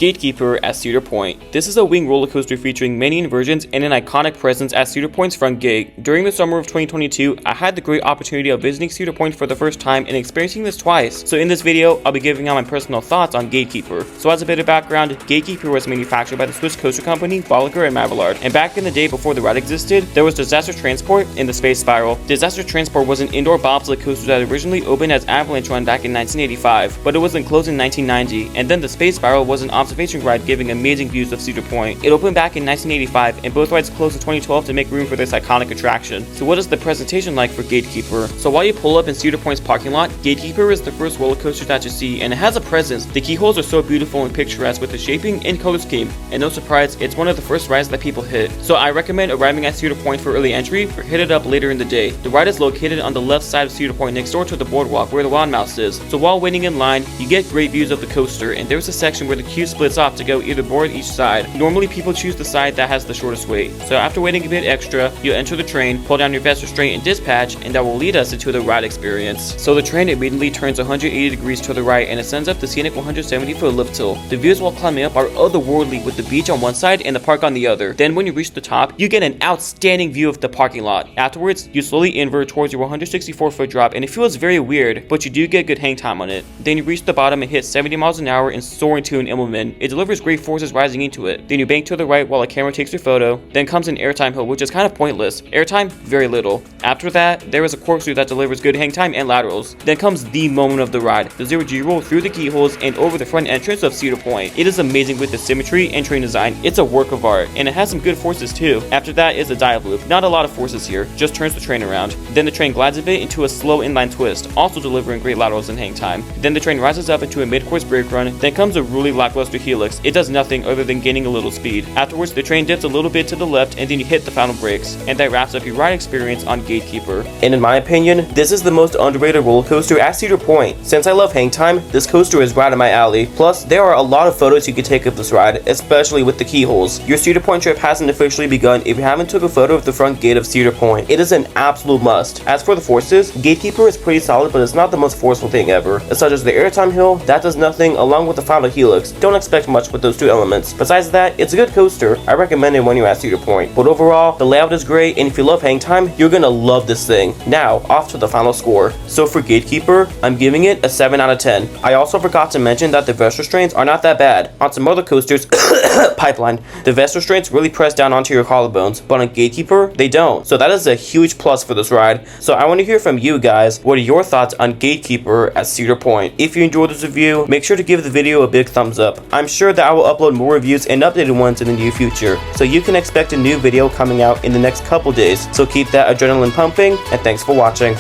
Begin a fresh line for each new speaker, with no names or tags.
GateKeeper at Cedar Point. This is a wing roller coaster featuring many inversions and an iconic presence at Cedar Point's front gate. During the summer of 2022, I had the great opportunity of visiting Cedar Point for the first time and experiencing this twice. So in this video, I'll be giving out my personal thoughts on GateKeeper. So as a bit of background, GateKeeper was manufactured by the Swiss coaster company Bolliger and Mavillard. And back in the day before the ride existed, there was Disaster Transport in the Space Spiral. Disaster Transport was an indoor bobsled coaster that originally opened as Avalanche Run back in 1985, but it was then closed in 1990, and then the Space Spiral was an observation ride giving amazing views of Cedar Point. It opened back in 1985, and both rides closed in 2012 to make room for this iconic attraction. So what is the presentation like for GateKeeper? So while you pull up in Cedar Point's parking lot, GateKeeper is the first roller coaster that you see, and it has a presence. The keyholes are so beautiful and picturesque with the shaping and color scheme, and no surprise, it's one of the first rides that people hit. So I recommend arriving at Cedar Point for early entry or hit it up later in the day. The ride is located on the left side of Cedar Point next door to the boardwalk where the Wild Mouse is. So while waiting in line, you get great views of the coaster, and there's a section where the queue splits off to go either board each side. Normally people choose the side that has the shortest wait. So after waiting a bit extra, you enter the train, pull down your vest restraint and dispatch, and that will lead us into the ride experience. So the train immediately turns 180 degrees to the right and ascends up the scenic 170-foot lift hill. The views while climbing up are otherworldly with the beach on one side and the park on the other. Then when you reach the top, you get an outstanding view of the parking lot. Afterwards, you slowly invert towards your 164-foot drop, and it feels very weird, but you do get good hang time on it. Then you reach the bottom and hit 70 miles an hour and soar into an Amusement. It delivers great forces rising into it. Then you bank to the right while a camera takes your photo. Then comes an airtime hill, which is kind of pointless. Airtime, very little. After that, there is a corkscrew that delivers good hang time and laterals. Then comes the moment of the ride, the zero-G roll through the keyholes and over the front entrance of Cedar Point. It is amazing with the symmetry and train design. It's a work of art, and it has some good forces too. After that is a dive loop. Not a lot of forces here, just turns the train around. Then the train glides a bit into a slow inline twist, also delivering great laterals and hang time. Then the train rises up into a mid-course brake run. Then comes a really lackluster helix. It does nothing other than gaining a little speed. Afterwards, the train dips a little bit to the left, and then you hit the final brakes. And that wraps up your ride experience on GateKeeper. And in my opinion, this is the most underrated roller coaster at Cedar Point. Since I love hang time, this coaster is right in my alley. Plus, there are a lot of photos you can take of this ride, especially with the keyholes. Your Cedar Point trip hasn't officially begun if you haven't took a photo of the front gate of Cedar Point. It is an absolute must. As for the forces, GateKeeper is pretty solid, but it's not the most forceful thing ever. Such as the airtime hill, that does nothing, along with the final helix. Don't expect much with those two elements. Besides that, it's a good coaster. I recommend it when you're at Cedar Point. But overall, the layout is great, and if you love hang time, you're gonna love this thing. Now, off to the final score. So for GateKeeper, I'm giving it a 7 out of 10. I also forgot to mention that the vest restraints are not that bad. On some other coasters, Pipeline, the vest restraints really press down onto your collarbones, but on GateKeeper, they don't. So that is a huge plus for this ride. So I want to hear from you guys. What are your thoughts on GateKeeper at Cedar Point? If you enjoyed this review, make sure to give the video a big thumbs up. I'm sure that I will upload more reviews and updated ones in the near future, so you can expect a new video coming out in the next couple days. So keep that adrenaline pumping, and thanks for watching.